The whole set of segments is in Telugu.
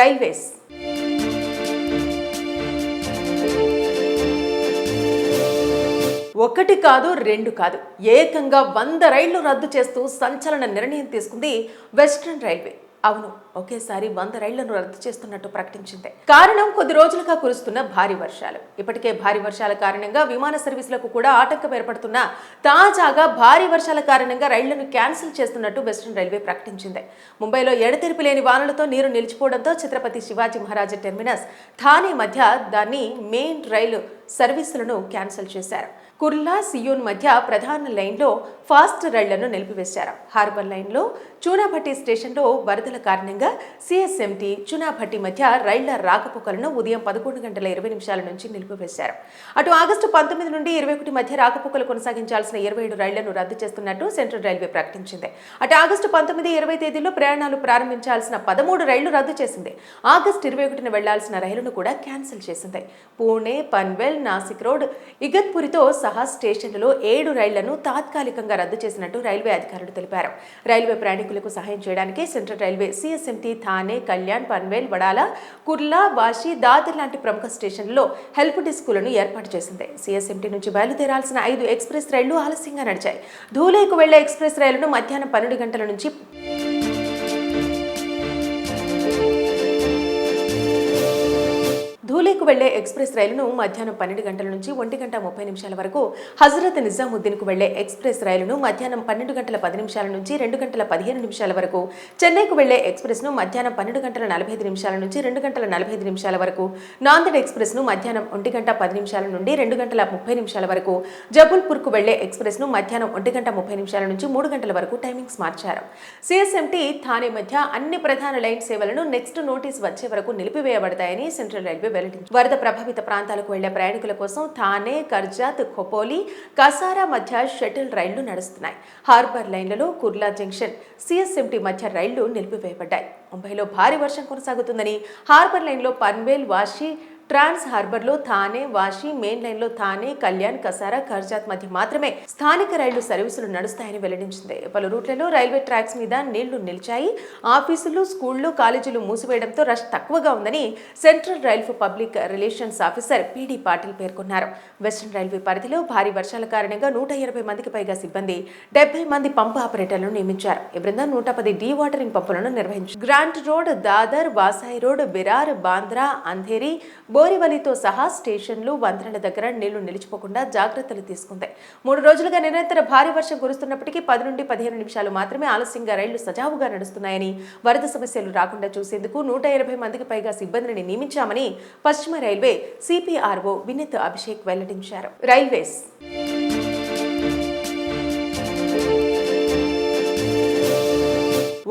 రైల్వేస్ ఒకటి కాదు రెండు కాదు ఏకంగా 100 రైళ్లు రద్దు చేస్తూ సంచలన నిర్ణయం తీసుకుంది వెస్ట్రన్ రైల్వే. అవును, ఒకేసారి 100 రైళ్లను రద్దు చేస్తున్నట్టు ప్రకటించింది. కారణం కొద్ది రోజులుగా కురుస్తున్న భారీ వర్షాలు. ఇప్పటికే భారీ వర్షాల కారణంగా విమాన సర్వీసులకు కూడా ఆటంకం ఏర్పడుతున్నా తాజాగా భారీ వర్షాల కారణంగా రైళ్లను క్యాన్సిల్ చేస్తున్నట్టు వెస్ట్రన్ రైల్వే ప్రకటించింది. ముంబైలో ఎడతెరిపి లేని వానలతో నీరు నిలిచిపోవడంతో ఛత్రపతి శివాజీ మహారాజ్ టెర్మినస్ థానే మధ్య దాని మెయిన్ రైలు సర్వీసులను క్యాన్సిల్ చేశారు. కుర్లా సియోన్ మధ్య ప్రధాన లైన్లో ఫాస్ట్ రైళ్లను నిలిపివేశారు. హార్బర్ లైన్లో చూనాభట్టి స్టేషన్లో వరదల కారణంగా సిఎస్ఎంటీ చునాభట్టి మధ్య రైళ్ల రాకపోకలను ఉదయం 11:20 నుంచి నిలిపివేశారు. అటు ఆగస్టు 19 నుండి 21 మధ్య రాకపోకలు కొనసాగించాల్సిన 27 రైళ్లను రద్దు చేస్తున్నట్టు సెంట్రల్ రైల్వే ప్రకటించింది. అటు ఆగస్టు 19, 20 తేదీల్లో ప్రయాణాలు ప్రారంభించాల్సిన 13 రైళ్లు రద్దు చేసింది. ఆగస్టు 21న వెళ్లాల్సిన రైలును కూడా క్యాన్సిల్ చేసింది. పూణే, పన్వేల్, నాసిక్ రోడ్, ఇగత్పురితో సహా స్టేషన్లలో 7 రైళ్లను తాత్కాలికంగా రద్దు చేసినట్టు రైల్వే అధికారులు తెలిపారు. రైల్వే ప్రయాణికులకు సహాయం చేయడానికి central railway CSMT Thane, Kalyan, Panvel, Wadala, Kurla, Vashi, Dadar లాంటి ప్రముఖ స్టేషన్లలో హెల్ప్ డెస్కులను ఏర్పాటు చేసింది. సిఎస్ఎంటీ నుంచి బయలుదేరాల్సిన 5 ఎక్స్ప్రెస్ రైళ్లు ఆలస్యంగా నడిచాయి. ధూలేకు వెళ్లే ఎక్స్ప్రెస్ రైలును మధ్యాహ్నం 12 గంటల నుంచి ధూలేకు వెళ్లే ఎక్స్ప్రెస్ రైలును మధ్యాహ్నం 12 గంటల నుంచి 1:30 వరకు, హజరత్ నిజాముద్దీన్కు వెళ్లే ఎక్స్ప్రెస్ రైలును మధ్యాహ్నం 12:10 నుంచి 2:15 వరకు, చెన్నైకు వెళ్లే ఎక్స్ప్రెస్ ను మధ్యాహ్నం 12:45 నుంచి 2:45 వరకు, నాందేడ్ ఎక్స్ప్రెస్ ను మధ్యాహ్నం 1:10 నుండి 2:30 వరకు, జబల్పూర్కు వెళ్లే ఎక్స్ప్రెస్ ను మధ్యాహ్నం 1:30 నుంచి 3 గంటల వరకు టైమింగ్స్ మార్చారు. సిఎస్ఎంటీ థానే మధ్య అన్ని ప్రధాన లైన్ సేవలను నెక్స్ట్ నోటీస్ వచ్చే వరకు నిలిపివేయబడతాయని సెంట్రల్ రైల్వే వెల్లడించింది. వరద ప్రభావిత ప్రాంతాలకు వెళ్లే ప్రయాణికుల కోసం థానే, కర్జాత్, ఖోపోలి, కసారా మధ్య షటిల్ రైళ్లు నడుస్తున్నాయి. హార్బర్ లైన్లలో కుర్లా జంక్షన్, సిఎస్ఎంటీ మధ్య రైళ్లు నిలిపివేయబడ్డాయి. ముంబైలో భారీ వర్షం కొనసాగుతుందని హార్బర్ లైన్లో పన్వేల్, వాషి, ట్రాన్స్ హార్బర్లో థానే, వాషి, మెయిన్ లైన్లో థానే, కళ్యాణ్, కసారా, కర్జాత్ మధ్య మాత్రమే స్థానిక రైళ్లు సర్వీసులు నడుస్తాయని వెల్లడించింది. పలు రూట్లలో రైల్వే ట్రాక్స్ మీద నీళ్లు నిలిచాయి. ఆఫీసులు, స్కూళ్లు, కాలేజీలు మూసివేయడంతో రష్ తక్కువగా ఉందని central railway public relations officer PD Patil పేర్కొన్నారు. వెస్ట్రన్ రైల్వే పరిధిలో భారీ వర్షాల కారణంగా 180 మందికి పైగా సిబ్బంది, 70 మంది పంపు ఆపరేటర్లను నియమించారు. ఈ బృందం 110 డీ వాటరింగ్ పంపులను నిర్వహించారు. Grant Road, Dadar, Vasai Road, Virar, Bandra, Andheri, బోరివలితో సహా స్టేషన్లు, వంతెనల దగ్గర నీళ్లు నిలిచిపోకుండా జాగ్రత్తలు తీసుకుంది. 3 రోజులుగా నిరంతర భారీ వర్షం కురుస్తున్నప్పటికీ 10 నుండి 15 నిమిషాలు మాత్రమే ఆలస్యంగా రైళ్లు సజావుగా నడుస్తున్నాయని, వరద సమస్యలు రాకుండా చూసేందుకు 180 మందికి పైగా సిబ్బందిని నియమించామని పశ్చిమ రైల్వే సిపిఆర్ఓ వినీత్ అభిషేక్ వెల్లడించారు. రైల్వేస్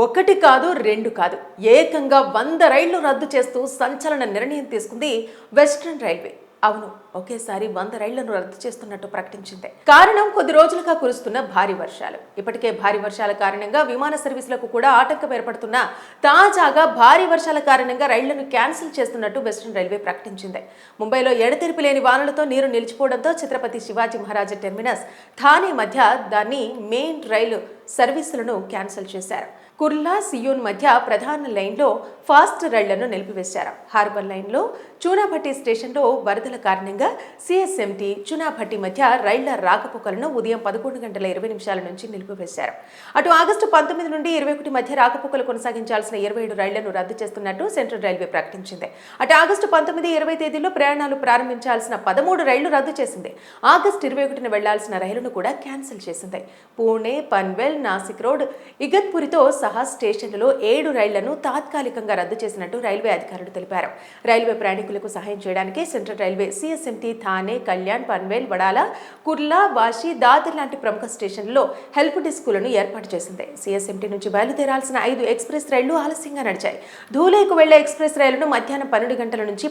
ఒకటి కాదు రెండు కాదు ఏకంగా 100 రైళ్లు రద్దు చేస్తూ సంచలన నిర్ణయం తీసుకుంది వెస్ట్రన్ రైల్వే. అవును, ఒకేసారి 100 రైళ్లను రద్దు చేస్తున్నట్టు ప్రకటించింది. కారణం కొద్ది రోజులుగా కురుస్తున్న భారీ వర్షాలు. ఇప్పటికే భారీ వర్షాల కారణంగా విమాన సర్వీసులకు కూడా ఆటంకం ఏర్పడుతున్నా తాజాగా భారీ వర్షాల కారణంగా రైళ్లను క్యాన్సిల్ చేస్తున్నట్టు వెస్ట్రన్ రైల్వే ప్రకటించింది. ముంబైలో ఎడతెరిపి లేని వానలతో నీరు నిలిచిపోవడంతో ఛత్రపతి శివాజీ మహారాజ్ టెర్మినస్ థానే మధ్య దాని మెయిన్ రైలు సర్వీసులను క్యాన్సిల్ చేశారు. కుర్లా సియోన్ మధ్య ప్రధాన లైన్లో ఫాస్ట్ రైళ్లను నిలిపివేశారు. హార్బర్ లైన్లో చూనాభట్టి స్టేషన్లో వరదల కారణంగా సిఎస్ఎంటీ చునాభట్టి మధ్య రైళ్ల రాకపోకలను ఉదయం 11:20 నుంచి నిలిపివేశారు. అటు ఆగస్టు 19 నుండి 21 మధ్య రాకపోకలు కొనసాగించాల్సిన 27 రైళ్లను రద్దు చేస్తున్నట్టు సెంట్రల్ రైల్వే ప్రకటించింది. అటు ఆగస్టు 19, 20 తేదీల్లో ప్రయాణాలు ప్రారంభించాల్సిన 13 రైళ్లు రద్దు చేసింది. ఆగస్టు 21న వెళ్లాల్సిన రైలును కూడా క్యాన్సిల్ చేసింది. పూణే, పన్వేల్, నాసిక్ రోడ్, ఇగత్పురితో సహా స్టేషన్లలో 7 రైళ్లను తాత్కాలికంగా రద్దు చేసినట్టు రైల్వే అధికారులు తెలిపారు. రైల్వే ప్రయాణికులకు సహాయం చేయడానికి central railway CSMT Thane, Kalyan, Panvel, Wadala, Kurla, Vashi, Dadar లాంటి ప్రముఖ స్టేషన్లలో హెల్ప్ డెస్కులను ఏర్పాటు చేసింది. సిఎస్ఎంటీ నుంచి బయలుదేరాల్సిన 5 ఎక్స్ప్రెస్ రైళ్లు ఆలస్యంగా నడిచాయి. ధూలేకు వెళ్లే ఎక్స్ప్రెస్ రైలును మధ్యాహ్నం 12 గంటల నుంచి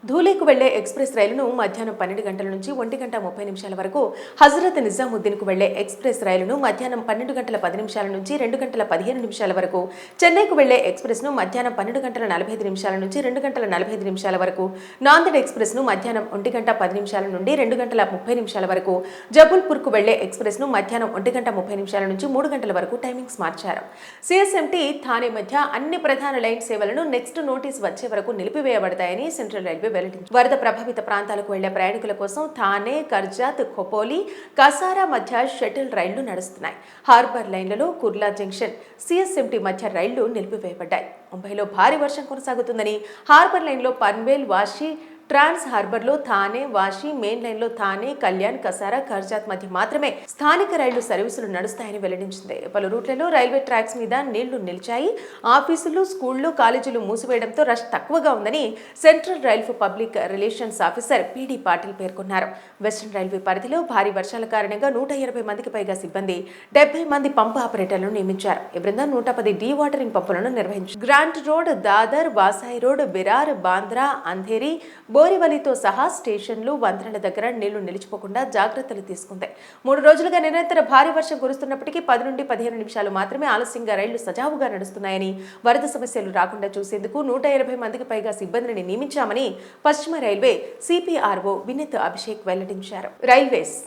ధూలే ధూలేకు వెళ్లే ఎక్స్ప్రెస్ రైలును మధ్యాహ్నం 12 గంటల నుంచి 1:30 వరకు, హజరత్ నిజాముద్దీన్కు వెళ్లే ఎక్స్ప్రెస్ రైలును మధ్యాహ్నం 12:10 నుంచి 2:15 వరకు, చెన్నైకు వెళ్లే ఎక్స్ప్రెస్ ను మధ్యాహ్నం 12:45 నుంచి 2:45 వరకు, నాందేడ్ ఎక్స్ప్రెస్ ను మధ్యాహ్నం 1:10 నుండి 2:30 వరకు, జబల్పూర్కు వెళ్లే ఎక్స్ప్రెస్ ను మధ్యాహ్నం 1:30 నుంచి 3 గంటల వరకు టైమింగ్స్ మార్చారు. సిఎస్ఎంటీ థానే మధ్య అన్ని ప్రధాన లైన్ సేవలను నెక్స్ట్ నోటీస్ వచ్చే వరకు నిలిపివేయబడతాయని సెంట్రల్ రైల్వే వెల్లడించింది. వరద ప్రభావిత ప్రాంతాలకు వెళ్లే ప్రయాణికుల కోసం థానే, కర్జాత్, ఖోపోలి, కసారా మధ్య షటిల్ రైళ్లు నడుస్తున్నాయి. హార్బర్ లైన్లలో కుర్లా జంక్షన్, సిఎస్ఎంటీ మధ్య రైళ్లు నిలిపివేయబడ్డాయి. ముంబైలో భారీ వర్షం కొనసాగుతుందని హార్బర్ లైన్లో పన్వేల్, వాషి, ట్రాన్స్ హార్బర్లో థానే, వాషి, మెయిన్ లైన్లో థానే, కళ్యాణ్, కసారా, కర్జాత్ మధ్య మాత్రమే స్థానిక రైళ్లు సర్వీసులు నడుస్తాయని వెల్లడించింది. పలు రూట్లలో రైల్వే ట్రాక్స్ మీద నీళ్లు నిలిచాయి. ఆఫీసులు, స్కూళ్లు, కాలేజీలు మూసివేయడంతో రష్ తక్కువగా ఉందని central railway public relations officer PD Patil పేర్కొన్నారు. వెస్టర్న్ రైల్వే పరిధిలో భారీ వర్షాల కారణంగా 120 మందికి పైగా సిబ్బంది, 70 మంది పంపు ఆపరేటర్లను నియమించారు. ఈ బృందం 110 డీ వాటరింగ్ పంపులను నిర్వహించారు. Grant Road, Dadar, Vasai Road, Virar, Bandra, Andheri, బోరివలితో సహా స్టేషన్లు, వంతెనల దగ్గర నీళ్లు నిలిచిపోకుండా జాగ్రత్తలు తీసుకుంది. 3 రోజులుగా నిరంతర భారీ వర్షం కురుస్తున్నప్పటికీ 10 నుండి 15 నిమిషాలు మాత్రమే ఆలస్యంగా రైళ్లు సజావుగా నడుస్తున్నాయని, వరద సమస్యలు రాకుండా చూసేందుకు 180 మందికి పైగా సిబ్బందిని నియమించామని పశ్చిమ రైల్వే సిపిఆర్ఓ వినీత్ అభిషేక్ వెల్లడించారు. రైల్వేస్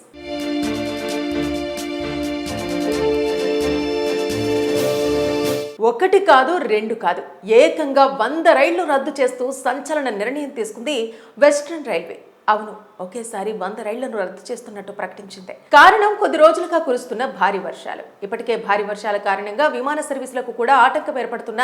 ఒకటి కాదు, రెండు కాదు, ఏకంగా 100 రైళ్లు రద్దు చేస్తూ సంచలన నిర్ణయం తీసుకుంది వెస్టర్న్ రైల్వే. అవును, ఒకేసారి 100 రైళ్లను రద్దు చేస్తున్నట్టు ప్రకటించింది. కారణం కొద్ది రోజులుగా కురుస్తున్న భారీ వర్షాలు. ఇప్పటికే భారీ వర్షాల కారణంగా విమాన సర్వీసులకు కూడా ఆటంకం ఏర్పడుతున్న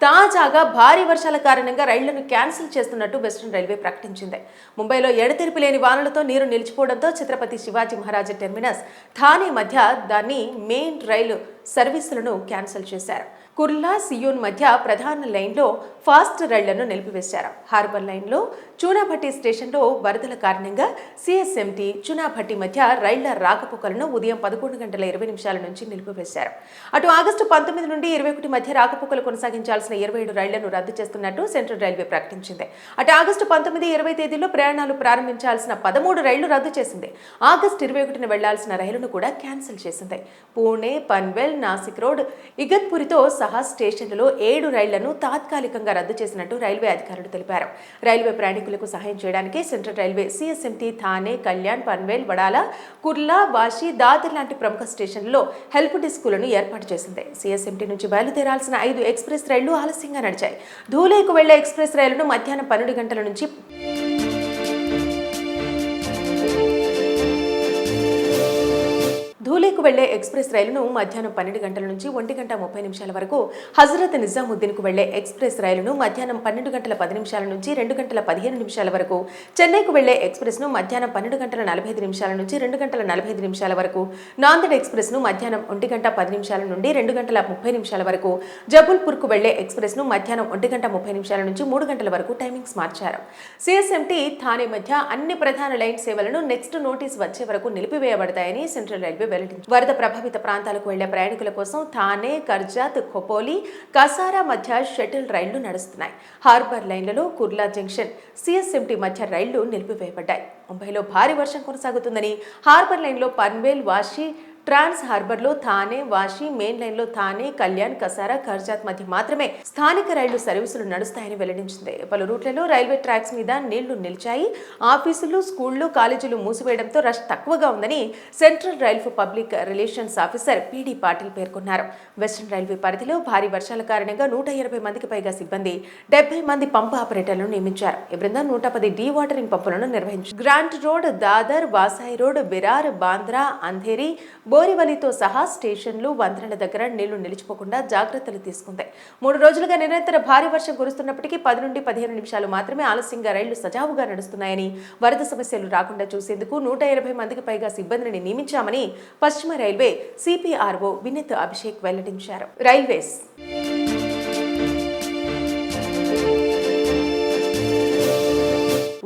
తాజాగా భారీ వర్షాల కారణంగా రైళ్లను క్యాన్సిల్ చేస్తున్నట్టు వెస్టర్న్ రైల్వే ప్రకటించింది. ముంబైలో ఎడతెరిపి లేని వానలతో నీరు నిలిచిపోవడంతో ఛత్రపతి శివాజీ మహారాజ్ టెర్మినస్, థానే మధ్య దాని మెయిన్ రైలు సర్వీసులను క్యాన్సిల్ చేశారు. కుర్లా, సియోన్ మధ్య ప్రధాన లైన్లో ఫాస్ట్ రైళ్లను నిలిపివేశారు. హార్బర్ లైన్లో చూనాభట్టి స్టేషన్లో వరదల కారణంగా సిఎస్ఎంటీ, చూనాభట్టి మధ్య రైళ్ల రాకపోకలను ఉదయం 11:20 నుంచి నిలిపివేశారు. అటు ఆగస్టు 19 నుండి 21 మధ్య రాకపోకలు కొనసాగించాల్సిన 27 రైళ్లను రద్దు చేస్తున్నట్టు సెంట్రల్ రైల్వే ప్రకటించింది. అటు ఆగస్టు 19, 20 తేదీల్లో ప్రయాణాలు ప్రారంభించాల్సిన 13 రైళ్లు రద్దు చేసింది. ఆగస్టు 21న వెళ్లాల్సిన రైలును కూడా క్యాన్సిల్ చేసింది. పూణే, పన్వేల్, నాసిక్ రోడ్, ఇగత్పురితో సహా స్టేషన్లలో 7 రైళ్లను తాత్కాలికంగా రద్దు చేసినట్టు రైల్వే అధికారులు తెలిపారు. రైల్వే ప్రయాణికులకు సహాయం చేయడానికి central railway CSMT Thane, Kalyan, Panvel, Wadala, Kurla, Vashi, Dadar లాంటి ప్రముఖ స్టేషన్లలో హెల్ప్ డెస్కులను ఏర్పాటు చేసింది. సిఎస్ఎంటీ నుంచి బయలుదేరాల్సిన 5 ఎక్స్ప్రెస్ రైళ్లు ఆలస్యంగా నడిచాయి. ధూలేకు వెళ్లే ఎక్స్ప్రెస్ రైలును మధ్యాహ్నం 12 గంటల నుంచి ధూలేకు వెళ్లే ఎక్స్ప్రెస్ రైలును మధ్యాహ్నం 12 గంటల నుంచి 1:30 వరకు, హజరత్ నిజాముద్దీన్కు వెళ్లే ఎక్స్ప్రెస్ రైలును మధ్యాహ్నం 12:10 నుంచి 2:15 వరకు, చెన్నైకు వెళ్లే ఎక్స్ప్రెస్ ను మధ్యాహ్నం 12:45 నుంచి 2:45 వరకు, నాందేడ్ ఎక్స్ప్రెస్ ను మధ్యాహ్నం 1:10 నుండి 2:30 వరకు, జబల్పూర్కు వెళ్లే ఎక్స్ప్రెస్ ను మధ్యాహ్నం 1:30 నుంచి 3 గంటల వరకు టైమింగ్స్ మార్చారు. సిఎస్ఎంటీ థానే మధ్య అన్ని ప్రధాన లైన్ సేవలను నెక్స్ట్ నోటీస్ వచ్చే వరకు నిలిపివేయబడతాయని సెంట్రల్ రైల్వే వెల్లడించింది. వరద ప్రభావిత ప్రాంతాలకు వెళ్లే ప్రయాణికుల కోసం థానే, కర్జాత్, ఖోపోలి, కసారా మధ్య షటిల్ రైళ్లు నడుస్తున్నాయి. హార్బర్ లైన్లలో కుర్లా జంక్షన్, సిఎస్ఎంటీ మధ్య రైళ్లు నిలిపివేయబడ్డాయి. ముంబైలో భారీ వర్షం కొనసాగుతుందని హార్బర్ లైన్లో పన్వేల్, వాషి, ట్రాన్స్ హార్బర్లో థానే, వాషి, మెయిన్ లైన్లో థానే, కళ్యాణ్, కసారా, కర్జాత్ మధ్య మాత్రమే స్థానిక రైళ్లు సర్వీసులు నడుస్తాయని వెల్లడించింది. పలు రూట్లలో రైల్వే ట్రాక్స్ మీద నీళ్లు నిలిచాయి. ఆఫీసులు, స్కూళ్లు, కాలేజీలు మూసివేయడంతో రష్ తక్కువగా ఉందని central railway public relations officer PD Patil పేర్కొన్నారు. వెస్టర్న్ రైల్వే పరిధిలో భారీ వర్షాల కారణంగా 120 మందికి పైగా సిబ్బంది, 70 మంది పంపు ఆపరేటర్లను నియమించారు. ఈ బృందం 110 డీ వాటరింగ్ పంపులను నిర్వహించారు. Grant Road, Dadar, Vasai Road, Virar, Bandra, Andheri, బోరివలితో సహా స్టేషన్లు, వంతెనల దగ్గర నీళ్లు నిలిచిపోకుండా జాగ్రత్తలు తీసుకుంది. 3 రోజులుగా నిరంతర భారీ వర్షం కురుస్తున్నప్పటికీ 10 నుండి 15 నిమిషాలు మాత్రమే ఆలస్యంగా రైళ్లు సజావుగా నడుస్తున్నాయని, వరద సమస్యలు రాకుండా చూసేందుకు 180 మందికి పైగా సిబ్బందిని నియమించామని పశ్చిమ రైల్వే సిపిఆర్ఓ వినీత్ అభిషేక్ వెల్లడించారు. రైల్వేస్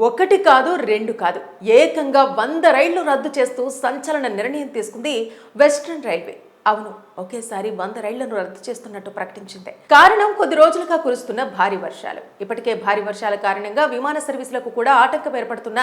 ఒకటి కాదు, రెండు కాదు, ఏకంగా 100 రైళ్లు రద్దు చేస్తూ సంచలన నిర్ణయం తీసుకుంది వెస్టర్న్ రైల్వే. అవును, ఒకేసారి 100 రైళ్లను రద్దు చేస్తున్నట్టు ప్రకటించింది. కారణం కొద్ది రోజులుగా కురుస్తున్న భారీ వర్షాలు. ఇప్పటికే భారీ వర్షాల కారణంగా విమాన సర్వీసులకు కూడా ఆటంకం ఏర్పడుతున్న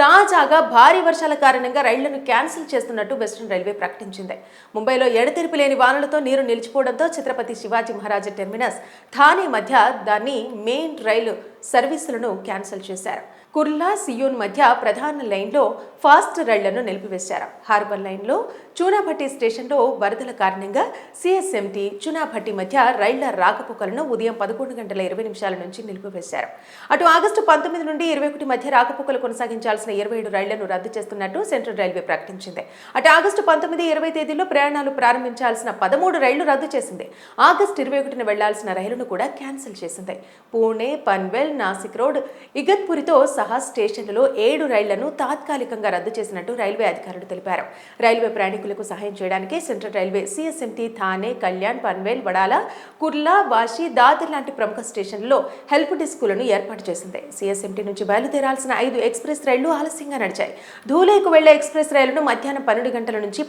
తాజాగా భారీ వర్షాల కారణంగా రైళ్లను క్యాన్సిల్ చేస్తున్నట్టు వెస్టర్న్ రైల్వే ప్రకటించింది. ముంబైలో ఎడతెరిపి లేని వానలతో నీరు నిలిచిపోవడంతో ఛత్రపతి శివాజీ మహారాజ్ టెర్మినస్ థానే మధ్య దాని మెయిన్ రైలు సర్వీసులను క్యాన్సిల్ చేశారు. కుర్లా సియోన్ మధ్య ప్రధాన లైన్లో ఫాస్ట్ రైళ్లను నిలిపివేశారు. హార్బర్ లైన్లో చూనాభట్టి స్టేషన్లో వరదల కారణంగా సిఎస్ఎంటీ చూనాభట్టి మధ్య రైళ్ల రాకపోకలను ఉదయం 11:20 నుంచి నిలిపివేశారు. అటు ఆగస్టు 19 నుండి 21 మధ్య రాకపోకలు కొనసాగించాల్సిన 27 రైళ్లను రద్దు చేస్తున్నట్టు సెంట్రల్ రైల్వే ప్రకటించింది. అటు ఆగస్టు 19, 20 తేదీల్లో ప్రయాణాలు ప్రారంభించాల్సిన 13 రైళ్లు రద్దు చేసింది. ఆగస్టు 21న వెళ్లాల్సిన రైలును కూడా క్యాన్సిల్ చేసింది. పూణే, పన్వేల్, నాసిక్ రోడ్, ఇగత్పురితో సహా స్టేషన్లలో 7 రైళ్లను తాత్కాలికంగా రద్దు చేసినట్టు రైల్వే అధికారులు తెలిపారు. రైల్వే ప్రయాణికులకు సహాయం చేయడానికి central railway CSMT Thane, Kalyan, Panvel, Wadala, Kurla, Vashi, Dadar లాంటి ప్రముఖ స్టేషన్లలో హెల్ప్ డెస్కులను ఏర్పాటు చేసింది. సిఎస్ఎంటీ నుంచి బయలుదేరాల్సిన 5 ఎక్స్ప్రెస్ రైళ్లు ఆలస్యంగా నడిచాయి. ధూలేకు వెళ్లే ఎక్స్ప్రెస్ రైలును మధ్యాహ్నం 12 గంటల నుంచి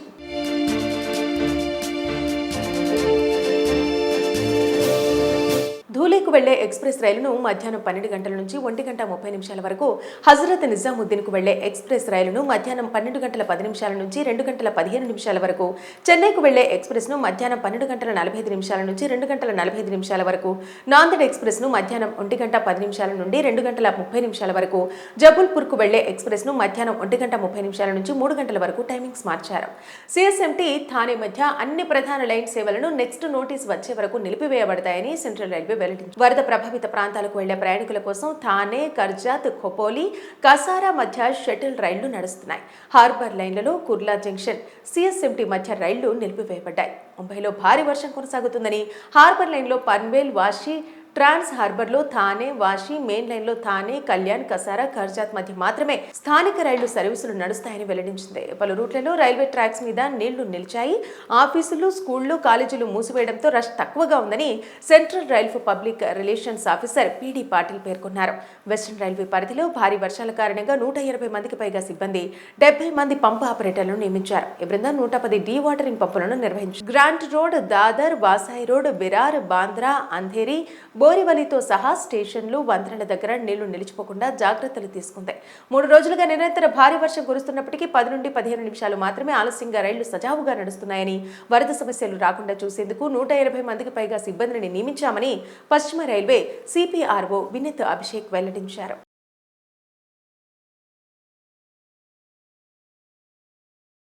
ధూలేకు వెళ్లే ఎక్స్ప్రెస్ రైలును మధ్యాహ్నం 12 గంటల నుంచి 1:30 వరకు, హజరత్ నిజాముద్దీన్కు వెళ్లే ఎక్స్ప్రెస్ రైలును మధ్యాహ్నం 12:10 నుంచి 2:15 వరకు, చెన్నైకు వెళ్లే ఎక్స్ప్రెస్ ను మధ్యాహ్నం 12:45 నుంచి 2:45 వరకు, నాందేడ్ ఎక్స్ప్రెస్ ను మధ్యాహ్నం 1:10 నుండి 2:30 వరకు, జబల్పూర్కు వెళ్లే ఎక్స్ప్రెస్ ను మధ్యాహ్నం 1:30 నుంచి 3 గంటల వరకు టైమింగ్స్ మార్చారు. సిఎస్ఎంటీ థానే మధ్య అన్ని ప్రధాన లైన్ సేవలను నెక్స్ట్ నోటీస్ వచ్చే వరకు నిలిపివేయబడతాయని సెంట్రల్ రైల్వే వరద ప్రభావిత ప్రాంతాలకు వెళ్లే ప్రయాణికుల కోసం థానే, కర్జాత్, ఖోపోలి, కసారా మధ్య షటిల్ రైళ్లు నడుస్తున్నాయి. హార్బర్ లైన్లలో కుర్లా జంక్షన్, సిఎస్ఎంటీ మధ్య రైళ్లు నిలిపివేయబడ్డాయి. ముంబైలో భారీ వర్షం కొనసాగుతుందని హార్బర్ లైన్లో పన్వేల్, వాషి, ట్రాన్స్ హార్బర్లో థానే, వాషి, మెయిన్ లైన్లో థానే, కళ్యాణ్, కసారా, కర్జాత్ మధ్య మాత్రమే స్థానిక రైళ్లు సర్వీసులు నడుస్తాయని వెల్లడించింది. పలు రూట్లలో రైల్వే ట్రాక్స్ మీద నీళ్లు నిలిచాయి. ఆఫీసులు, స్కూళ్లు, కాలేజీలు మూసివేయడంతో రష్ తక్కువగా ఉందని central railway public relations officer PD Patil పేర్కొన్నారు. వెస్టర్న్ రైల్వే పరిధిలో భారీ వర్షాల కారణంగా 120 మందికి పైగా సిబ్బంది, 70 మంది పంపు ఆపరేటర్లను నియమించారు. ఈ బృందం 110 డీ వాటరింగ్ పంపులను నిర్వహించారు. Grant Road, Dadar, Vasai Road, Virar, Bandra, Andheri, బోరివలితో సహా స్టేషన్లు, వంతెనల దగ్గర నీళ్లు నిలిచిపోకుండా జాగ్రత్తలు తీసుకుంది. 3 రోజులుగా నిరంతర భారీ వర్షం కురుస్తున్నప్పటికీ 10 నుండి 15 నిమిషాలు మాత్రమే ఆలస్యంగా రైళ్లు సజావుగా నడుస్తున్నాయని, వరద సమస్యలు రాకుండా చూసేందుకు 180 మందికి పైగా సిబ్బందిని నియమించామని పశ్చిమ రైల్వే సిపిఆర్ఓ వినీత్ అభిషేక్ వెల్లడించారు.